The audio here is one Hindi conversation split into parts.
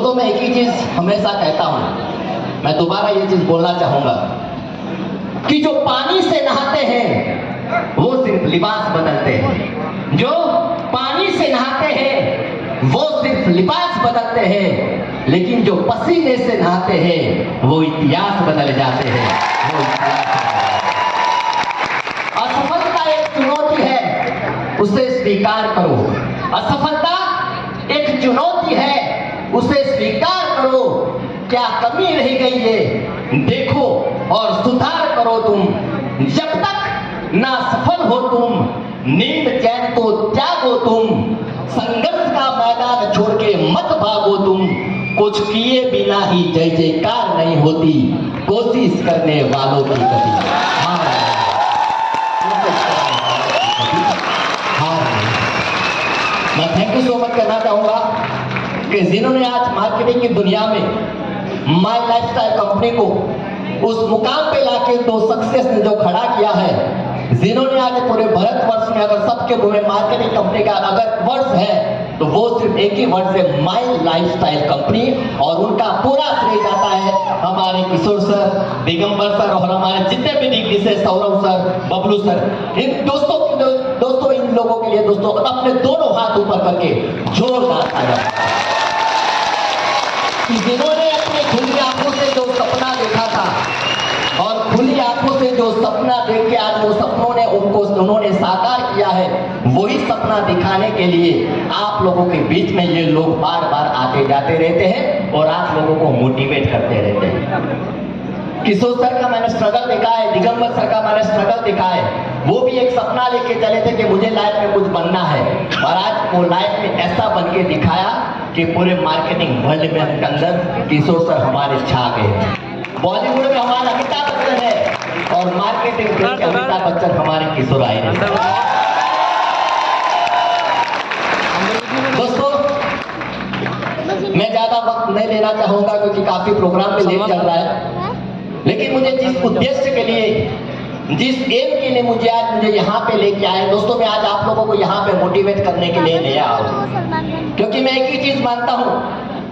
दोस्तों मैं एक ही चीज हमेशा कहता हूं, मैं दोबारा ये चीज बोलना चाहूंगा कि जो पानी से नहाते हैं वो सिर्फ लिबास बदलते हैं, जो पानी से नहाते हैं वो सिर्फ लिबास बदलते हैं, लेकिन जो पसीने से नहाते हैं वो इतिहास बदल जाते हैं, वो असफलता एक चुनौती है, उसे स्वीकार करो। असफलता एक चुनौती है, उसे स्वीकार करो। क्या कमी रह गई है देखो और सुधार करो तुम। जब तक ना सफल हो तुम, नींद चैन को त्यागो तुम। संघर्ष का मैदान छोड़ के मत भागो तुम। कुछ किए बिना ही जय जयकार नहीं होती, कोशिश करने वालों की कभी हार नहीं। मैं थैंक यू सो मच कहना चाहूंगा कि जिन्होंने आज मार्केटिंग की दुनिया में माय लाइफस्टाइल कंपनी को उस मुकाम पे लाके दो सक्सेस ने जो खड़ा किया है, जिन्होंने आज पूरे भारतवर्ष में अगर सबके मुंह में मार्केटिंग कंपनी का अगर वर्ड है तो वो सिर्फ एक ही वर्ड है, माय लाइफस्टाइल कंपनी। और उनका पूरा श्रेय जाता है हमारे किशोर सर, दिगंबर सर और हमारे जितने भी दिग्गज, सौरभ सर, बबलू सर। इन दोस्तों इन लोगों के लिए दोस्तों अपने दोनों हाथ ऊपर करके जोरदार तालियां, जिन्होंने अपनी खुली आंखों से जो सपना देखा था और खुली आंखों से जो सपना देख के आज वो सपनों ने उन्होंने साकार किया है, वही सपना दिखाने के लिए आप लोगों के बीच में ये लोग बार बार आते जाते रहते हैं और आप लोगों को मोटिवेट करते रहते हैं। किशोर सर का मैंने स्ट्रगल देखा है, दिगंबर सर का मैंने स्ट्रगल देखा है। वो भी एक सपना लेके चले थे कि मुझे लाइफ में कुछ बनना है, और आज वो लाइफ में ऐसा बन के दिखाया कि पूरे मार्केटिंग वर्ल्ड में अंदर किशोर सर हमारे छा गए। बॉलीवुड में हमारा अमिताभ बच्चन है और मार्केटिंग में अमिताभ बच्चन हमारे किशोर आए हैं। दोस्तों मैं ज्यादा वक्त नहीं लेना चाहूंगा क्योंकि काफी प्रोग्राम में लेट चल रहा है, लेकिन मुझे जिस उद्देश्य के लिए, जिस एम के लिए मुझे यहाँ पे लेके आए दोस्तों, मैं आज आप लोगों को यहाँ पे मोटिवेट करने के लिए ले आया हूँ। क्योंकि मैं एक ही चीज मानता हूँ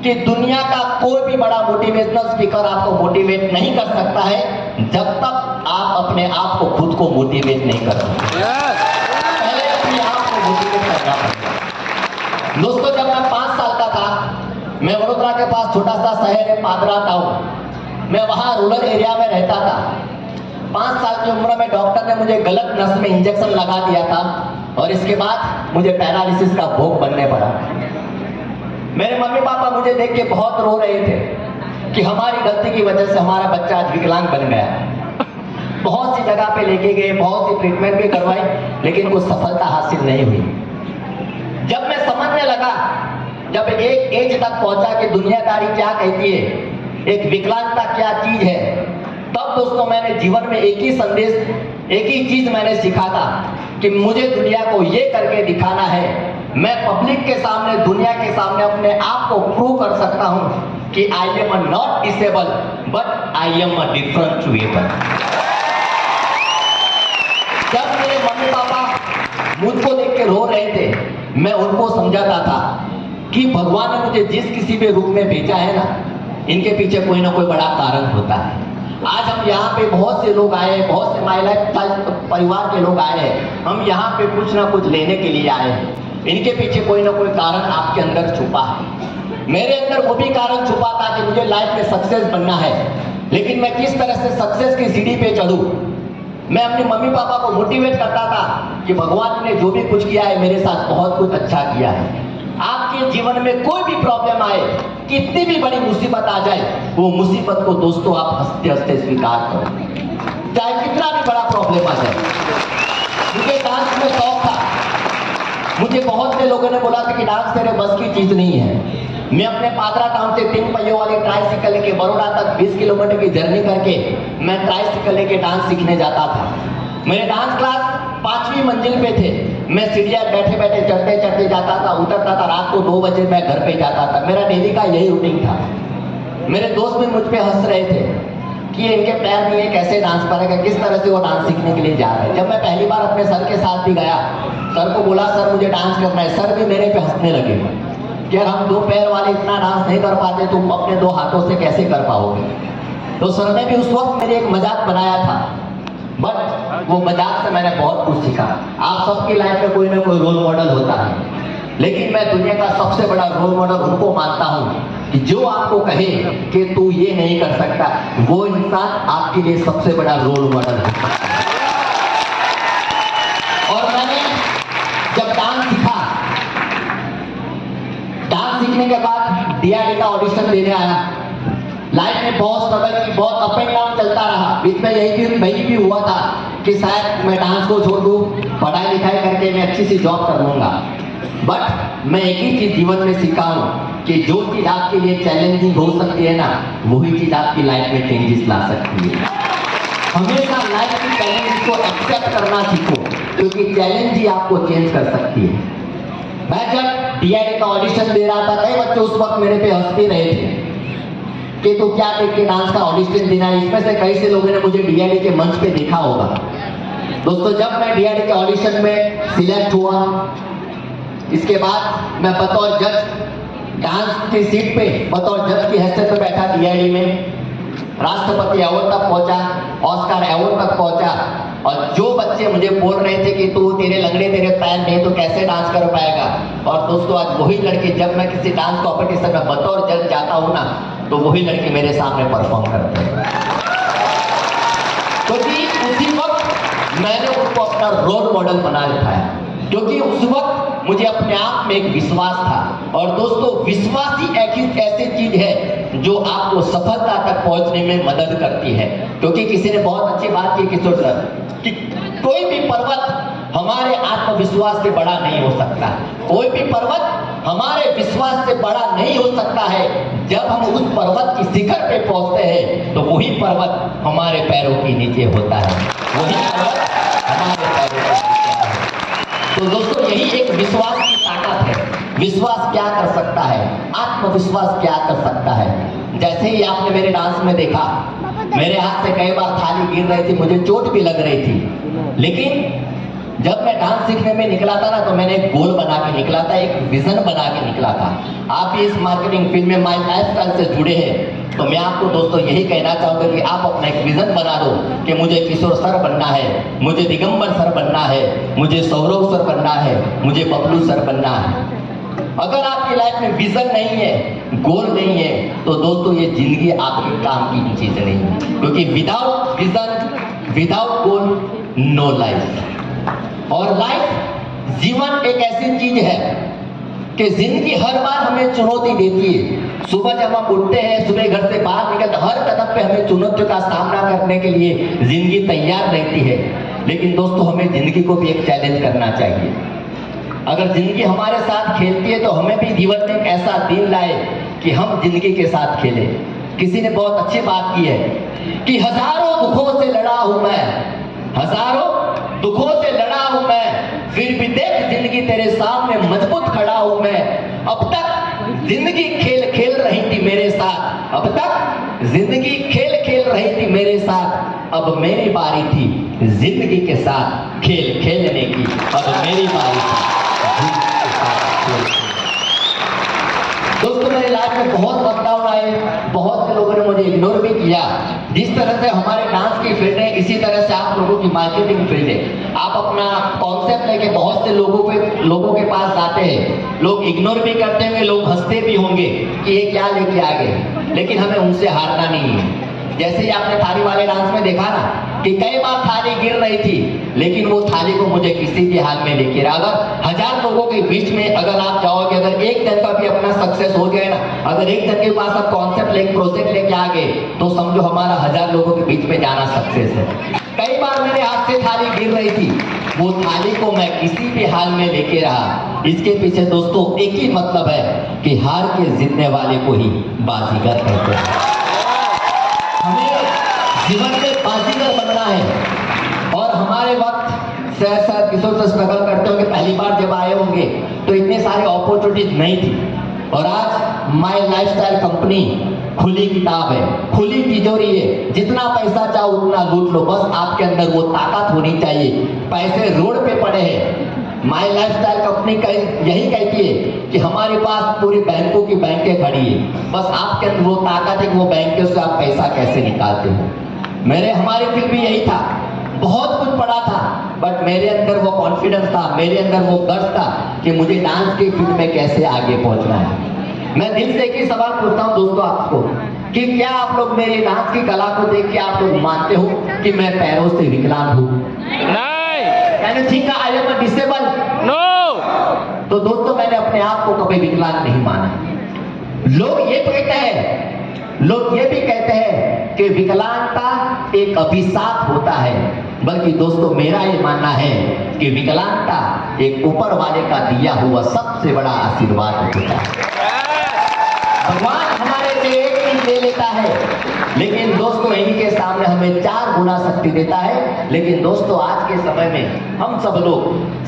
कि दुनिया का कोई भी बड़ा मोटिवेशनल स्पीकर आपको मोटिवेट नहीं कर सकता है जब तक आप अपने आप को खुद को मोटिवेट नहीं कर सकते। पहले अपने आप को मोटिवेट करना पड़ेगा। दोस्तों जब मैं 5 साल का था, मैं वडोदरा के पास छोटा सा शहर है पादरा टाउन, मैं वहां रूरल एरिया में रहता था। 5 साल की उम्र में डॉक्टर ने मुझे गलत नस में इंजेक्शन लगा दिया था और इसके बाद मुझे पैरालिसिस का भोग बनने पड़ा। मेरे मम्मी पापा मुझे देख के बहुत रो रहे थे कि हमारी गलती की वजह से हमारा बच्चा आज विकलांग बन गया। बहुत सी जगह पे लेके गए, बहुत सी ट्रीटमेंट भी करवाई, लेकिन कुछ सफलता हासिल नहीं हुई। जब मैं समझने लगा, जब एक एज तक पहुंचा कि दुनियादारी क्या कहती है, एक विकलांगता क्या चीज है, तब दोस्तों मैंने जीवन में एक ही संदेश, एक ही चीज मैंने सीखा था कि मुझे दुनिया को ये करके दिखाना है, मैं पब्लिक के सामने, दुनिया के सामने अपने आप को प्रूव कर सकता हूं कि I am not disable but I am differentiable. जब मेरे मम्मी पापा मुझको देख के रो रहे थे, मैं उनको समझाता था कि भगवान ने मुझे जिस किसी भी रूप में भेजा है ना, इनके पीछे कोई ना कोई बड़ा कारण होता है। आज हम यहाँ पे बहुत से लोग आए हैं, बहुत से महिला परिवार के लोग आए हैं, हम यहाँ पे कुछ ना कुछ लेने के लिए आए हैं। इनके पीछे कोई ना कोई कारण आपके अंदर छुपा है। मेरे अंदर वो भी कारण छुपा था कि मुझे लाइफ में सक्सेस बनना है, लेकिन मैं किस तरह से सक्सेस की सीढ़ी पे चढ़ूं। मैं अपने मम्मी पापा को मोटिवेट करता था कि भगवान ने जो भी कुछ किया है मेरे साथ बहुत कुछ अच्छा किया है। आपके जीवन में कोई भी प्रॉब्लम आए, कितनी भी बड़ी मुसीबत आ जाए, वो मुसीबत को दोस्तों आप हंसते हंसते स्वीकार करो, चाहे कितना भी बड़ा प्रॉब्लम आ जाए। मुझे डांस में शौक था, मुझे बहुत से लोगों ने बोला था कि डांस तेरे बस की चीज नहीं है। मैं अपने पादरा टाउन से 3 पहियों वाली ट्राइसिकल लेके बड़ौदा तक 20 किलोमीटर की जर्नी करके मैं ट्राइसिकल लेके डांस सीखने जाता था। मेरे डांस क्लास 5वीं मंजिल पे थे। मैं सीढ़ियाँ बैठे बैठे चढ़ते चढ़ते जाता था, उतरता था, रात को 2 बजे मैं घर पे जाता था। मेरा डेली का यही रूटीन था। मेरे दोस्त भी मुझ पे हंस रहे थे कि इनके पैर नहीं है, कैसे डांस करेगा, किस तरह से वो डांस सीखने के लिए जा रहे हैं। जब मैं पहली बार अपने सर के साथ भी गया, सर को बोला सर मुझे डांस करना है, सर भी मेरे पे हंसने लगे। कि यार हम 2 पैर वाले इतना डांस नहीं कर पाते, तुम अपने 2 हाथों से कैसे कर पाओगे। तो सर ने भी उस वक्त मेरे एक मजाक बनाया था, बट वो मजाक से मैंने बहुत कुछ सीखा। आप सबकी लाइफ में कोई ना कोई रोल मॉडल होता है, लेकिन मैं दुनिया का सबसे बड़ा रोल मॉडल उनको मानता हूँ कि जो आपको कहे कि तू ये नहीं कर सकता, वो इंसान आपके लिए सबसे बड़ा रोल मॉडल है। और मैंने जब डांस सीखा, डांस सीखने के बाद डीआरडी का ऑडिशन देने आया। लाइफ में बहुत स्ट्रगल की, बहुत अप एंड डाउन चलता रहा। बीच में यही भी हुआ था कि शायद मैं डांस को छोड़ दूं, पढ़ाई लिखाई करके मैं अच्छी सी जॉब कर लूंगा। बट मैं एक ही चीज जीवन में सीखा हूं कि जो चीज आपके लिए चैलेंजिंग हो सकती है ना, वही चीज आपकी लाइफ में चेंजेस ला सकती है। हमेशा लाइफ की चैलेंज को एक्सेप्ट करना सीखो, क्योंकि चैलेंज ही आपको चेंज कर सकती है। मैं जब डीआरडी का ऑडिशन दे रहा था, कई बच्चे उस वक्त मेरे पे हंस भी रहे थे कि तू क्या देख के डांस का ऑडिशन देना है। इसमें से कई से लोगों ने मुझे डीआरडी के मंच पे देखा होगा। दोस्तों, जब मैं डीआरडी के ऑडिशन में सिलेक्ट हुआ, इसके बाद मैं बतौर जज डांस की सीट पे बतौर जज की हैसियत पे बैठा डीआरडी में। राष्ट्रपति अवार्ड तक पहुंचा, ऑस्कर अवार्ड तक पहुंचा। और जो बच्चे मुझे बोल रहे थे कि तू तेरे लंगड़े तेरे पैर नहीं तो कैसे डांस कर पाएगा, और दोस्तों आज वही लड़के, जब मैं किसी डांस कॉम्पिटिशन में बतौर जज जाता हूँ ना, तो वही लड़के मेरे सामने परफॉर्म करते हैं। क्योंकि उसी वक्त मैंने उनको अपना रोल मॉडल बना रखा है, क्योंकि उस वक्त मुझे अपने आप में एक विश्वास था। और दोस्तों, विश्वास ही एक ऐसी चीज है जो आपको सफलता तक पहुंचने में मदद करती है। क्योंकि किसी ने बहुत अच्छी बात की किशोर सर, कि कोई भी पर्वत हमारे आत्मविश्वास से बड़ा नहीं हो सकता, कोई भी पर्वत हमारे विश्वास से बड़ा नहीं हो सकता है। जब हम उस पर्वत की शिखर पे पहुंचते हैं तो वही पर्वत हमारे पैरों के नीचे होता है, वही पर्वत हमारे पैरों के नीचे होता है। तो दोस्तों, यही एक विश्वास की ताकत है। विश्वास क्या कर सकता है, आत्मविश्वास क्या कर सकता है। जैसे ही आपने मेरे डांस में देखा, मेरे हाथ से कई बार थाली गिर रही थी, मुझे चोट भी लग रही थी, लेकिन जब मैं डांस सीखने में निकला था ना, तो मैंने एक गोल बना के निकला था, एक विजन बना के निकला था। आप भी इस मार्केटिंग फील्ड में माय लाइफस्टाइल से जुड़े हैं, तो मैं आपको दोस्तों यही कहना चाहूंगा कि आप अपना एक विजन बना दो कि मुझे किशोर सर बनना है, मुझे दिगंबर सर बनना है, मुझे सौरभ सर बनना है, मुझे बबलू सर बनना है। अगर आपकी लाइफ में विजन नहीं है, गोल नहीं है, तो दोस्तों ये जिंदगी आपके काम की चीज नहीं है। क्योंकि without vision, without goal, no life. और लाइफ, जीवन एक ऐसी चीज है कि जिंदगी हर बार हमें चुनौती देती है। सुबह जब हम उठते हैं, सुबह घर से बाहर निकलते, हर कदम पे हमें चुनौतियों का सामना करने के लिए जिंदगी तैयार रहती है। लेकिन दोस्तों, हमें जिंदगी को भी एक चैलेंज करना चाहिए। अगर जिंदगी हमारे साथ खेलती है तो हमें भी जीवन में एक ऐसा दिन लाए कि हम जिंदगी के साथ खेलें। किसी ने बहुत अच्छी बात की है कि हजारों दुखों से लड़ा हूं मैं, हजारों दुखों से लड़ा हूं मैं, फिर भी देख जिंदगी तेरे सामने मजबूत खड़ा हूं मैं। अब तक जिंदगी खेल खेल रही थी मेरे साथ, अब तक जिंदगी खेल खेल रही थी मेरे साथ, अब मेरी बारी थी जिंदगी के साथ खेल खेलने की, अब मेरी बारी थी। दोस्तों, मेरी लाइफ में बहुत बदलाव आए, बहुत से लोगों ने मुझे इग्नोर भी किया। जिस तरह से हमारे डांस की फील्ड है, इसी तरह से आप लोगों की मार्केटिंग फील्ड है। आप अपना कॉन्सेप्ट लेके बहुत से लोगों के पास जाते हैं, लोग इग्नोर भी करते होंगे, लोग हंसते भी होंगे कि ये क्या लेके आ गए, लेकिन हमें उनसे हारना नहीं है। जैसे ही आपने थाली वाले डांस में देखा ना कि कई बार थाली गिर रही थी, लेकिन वो थाली को मुझे किसी भी हाल में लेके रहा। अगर 1000 लोगों के बीच में अगर आप जाओगे, अगर एक जन का भी अपना सक्सेस हो गया ना, अगर एक जन के पास आप कॉन्सेप्ट लेके प्रोजेक्ट लेके आ गए, तो समझो हमारा 1000 लोगों के बीच में जाना सक्सेस है। कई बार मेरे हाथ से थाली गिर रही थी, वो थाली को मैं किसी भी हाल में लेके रहा। इसके पीछे दोस्तों एक ही मतलब है कि हार के जीतने वाले को ही बाजीगर कहते हैं। हमें जीवन में बाजीगर बनना है। और हमारे वक्त शायद किशोर से स्ट्रगल करते होंगे, पहली बार जब आए होंगे तो इतने सारे अपॉर्चुनिटीज नहीं थी। और आज माय लाइफस्टाइल कंपनी खुली किताब है, खुली तिजोरी है, जितना पैसा चाहो उतना लूट लो, बस आपके अंदर वो ताकत होनी चाहिए। पैसे रोड पे पड़े हैं, माई लाइफस्टाइल कंपनी यही कहती है कि हमारे पास पूरी बैंकों की बैंकें खड़ी है, बस आपके अंदर वो ताकत है कि वो बैंकों से आप पैसा कैसे निकालते हो। हमारी फील्ड भी यही था, बहुत कुछ पढ़ा था, बट मेरे अंदर वो कॉन्फिडेंस था, मेरे अंदर वो गर्व था कि मुझे डांस की फील्ड में कैसे आगे पहुंचना है। मैं दिल से एक ही सवाल पूछता हूँ दोस्तों आपको कि क्या आप लोग मेरी डांस की कला को देख के आप लोग मानते हो कि मैं पैरों से विकलांग हूँ? मैंने ठीक है, I am a disable. No. तो दोस्तों मैंने अपने आप को कभी विकलांग नहीं माना। लोग ये भी कहते हैं कि विकलांगता एक अभिशाप होता है, बल्कि दोस्तों मेरा ये मानना है कि विकलांगता एक ऊपर वाले का दिया हुआ सबसे बड़ा आशीर्वाद होता है। भगवान हमारे से एक चीज ले लेता है, लेकिन दोस्तों इन्हीं के सामने हमें 4 गुना शक्ति देता है। लेकिन दोस्तों आज के समय में हम सब लोग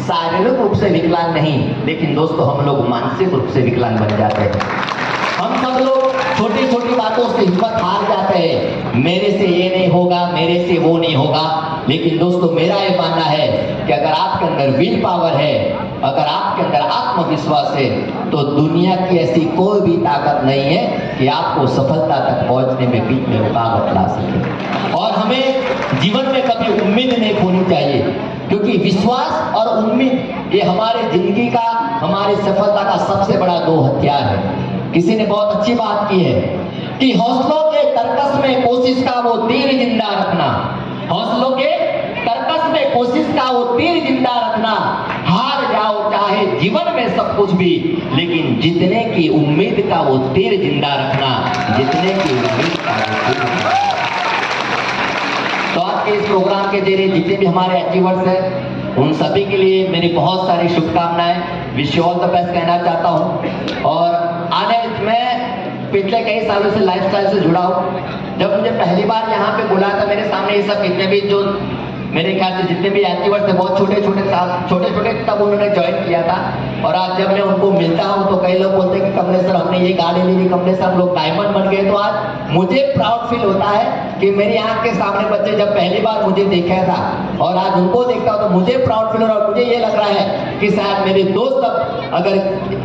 शारीरिक रूप से विकलांग नहीं, लेकिन दोस्तों हम लोग मानसिक रूप से विकलांग बन जाते हैं। हम सब लोग छोटी छोटी बातों से हिम्मत हार जाते हैं, मेरे से ये नहीं होगा, मेरे से वो नहीं होगा। लेकिन दोस्तों मेरा ये मानना है कि अगर आपके अंदर विल पावर है, अगर आपके अंदर आत्मविश्वास है, तो दुनिया की ऐसी कोई भी ताकत नहीं है कि आपको सफलता तक पहुंचने में बीच में रुकावट ला सके। और हमें जीवन में कभी उम्मीद नहीं खोनी चाहिए, क्योंकि विश्वास और उम्मीद ये हमारे जिंदगी का, हमारी सफलता का सबसे बड़ा 2 हथियार है। किसी ने बहुत अच्छी बात की है कि हौसलों के तरकस में कोशिश का वो तीर जिंदा रखना, हौसलों के तरकस में कोशिश का वो तीर जिंदा रखना। हार जाओ चाहे जीवन में सब कुछ भी, लेकिन जीतने की उम्मीद का वो तीर जिंदा रखना, जीतने की उम्मीद का वो तीर। तो आज के इस प्रोग्राम के जरिए जितने भी हमारे अचीवर्स हैं, उन सभी के लिए मेरी बहुत सारी शुभकामनाएं, wish you all the best कहना चाहता हूं। और मैं पिछले कई सालों से लाइफस्टाइल से जुड़ा हूं। जब मुझे पहली बार यहाँ पे बुलाया था, मेरे सामने ये सब जितने भी जो मेरे ख्याल से जितने भी अचीवर्स थे, बहुत छोटे छोटे तब उन्होंने ज्वाइन किया था। और आज जब मैं उनको मिलता हूँ तो कई लोग बोलते हैं कि कमलेश सर हमने ये गाड़ी ली थी, कमलेश सर हम लोग डायमंड बन गए। तो आज मुझे प्राउड फील होता है कि मेरी आंख के सामने बच्चे जब पहली बार मुझे देखा था और आज उनको देखता हूँ तो मुझे प्राउड फील हो रहा है। मुझे ये लग रहा है कि शायद मेरे दोस्त अगर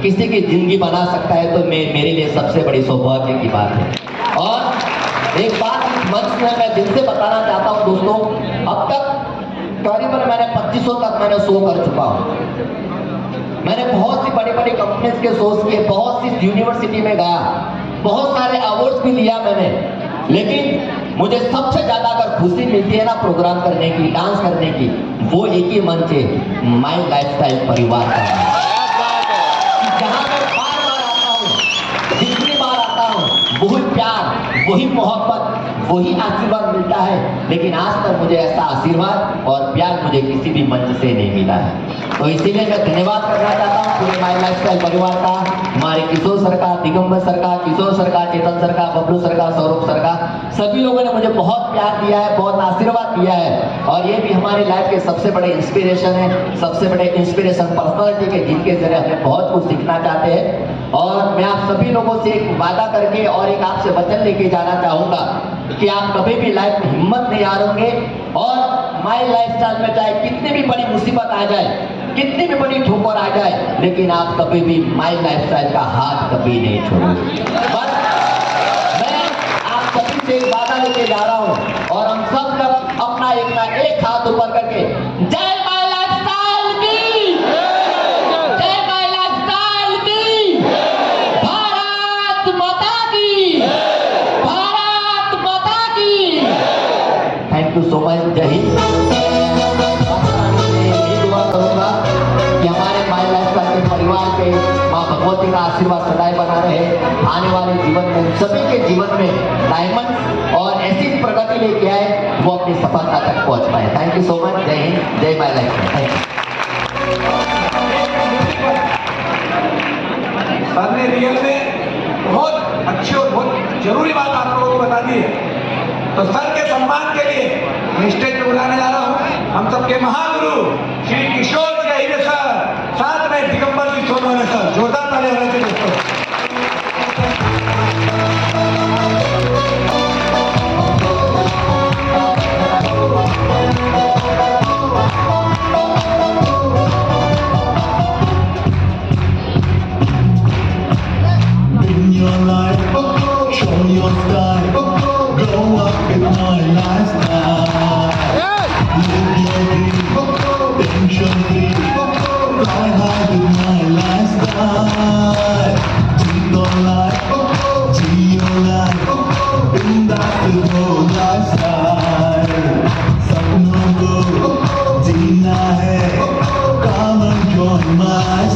किसी की जिंदगी बना सकता है तो मेरे लिए सबसे बड़ी सौभाग्य की बात है। और एक बात इस मंच में मैं दिल से बताना चाहता हूँ दोस्तों, अब तक करीबन मैंने 2500 तक मैंने शो कर चुका हूँ। मैंने बहुत सी बड़ी बड़ी कंपनीज के शोज किए, बहुत सी यूनिवर्सिटी में गया, बहुत सारे अवार्ड्स भी लिया मैंने। लेकिन मुझे सबसे ज्यादा अगर खुशी मिलती है ना प्रोग्राम करने की, डांस करने की, वो एक ही मंच है, माई लाइफस्टाइल परिवार का। जहां मैं बार बार आता हूँ, जितनी बार आता हूँ, वही प्यार, वही मोहब्बत, वही आशीर्वाद मिलता है। लेकिन आज तक मुझे ऐसा आशीर्वाद और प्यार मुझे किसी भी मंच से नहीं मिला है। तो इसीलिए मैं धन्यवाद करना चाहता हूँ पूरे माई लाइफस्टाइल परिवार का, हमारे किशोर सर का, दिगंबर सर का, किशोर सर का, चेतन सर का, बबलू सर का, सौरभ सर का। सभी लोगों ने मुझे बहुत प्यार दिया है, बहुत आशीर्वाद दिया है। और ये भी हमारी लाइफ के सबसे बड़े इंस्पिरेशन है, सबसे बड़े इंस्पिरेशन पर्सनालिटी के, जिनके जरिए हमें बहुत कुछ सीखना चाहते हैं। और मैं आप सभी लोगों से एक वादा करके और एक आपसे वचन लेके जाना चाहूंगा कि आप कभी भी लाइफ में हिम्मत नहीं हारोगे। और माई लाइफस्टाइल में चाहे कितनी भी बड़ी मुसीबत आ जाए, कितनी भी बड़ी ठोकर आ जाए, लेकिन आप कभी भी माई लाइफस्टाइल का हाथ कभी नहीं छोड़ोगे। बस मैं आप सभी से एक वादा लेके जा रहा हूं और हम सब लोग अपना एक हाथ ऊपर करके जय माई लाइफस्टाइल की, जय माई लाइफस्टाइल की, भारत माता की, भारत माता की। Thank you so much. जय हिंद। कि हमारे माई लाइफस्टाइल के परिवार पे माँ भगवती का आशीर्वाद सदैव बना रहे, आने वाले जीवन में सभी के जीवन में डायमंड और ऐसी प्रगति लेके आए वो अपनी सफलता तक पहुंच पाए। Thank you so much. जय हिंद, जय my life. Thank you. Sir ने रियल में बहुत अच्छी और बहुत जरूरी बात आप लोगों को बता दी है। तो सर के सम्मान के लिए मैं स्टेज पे बुलाने जा रहा हूँ हम सबके महागुरु श्री किशोर जी अहिरे सर, साथ में दिगंबर जी सोनवणे सर। जोरदार ताली होने चाहिए दोस्तों। Control your style, grow up with my lifestyle. Live your dream, tension free, fly high with my lifestyle. Cheat on life, see your life, बिंदास हो lifestyle. सपनों को जीना है, come and join my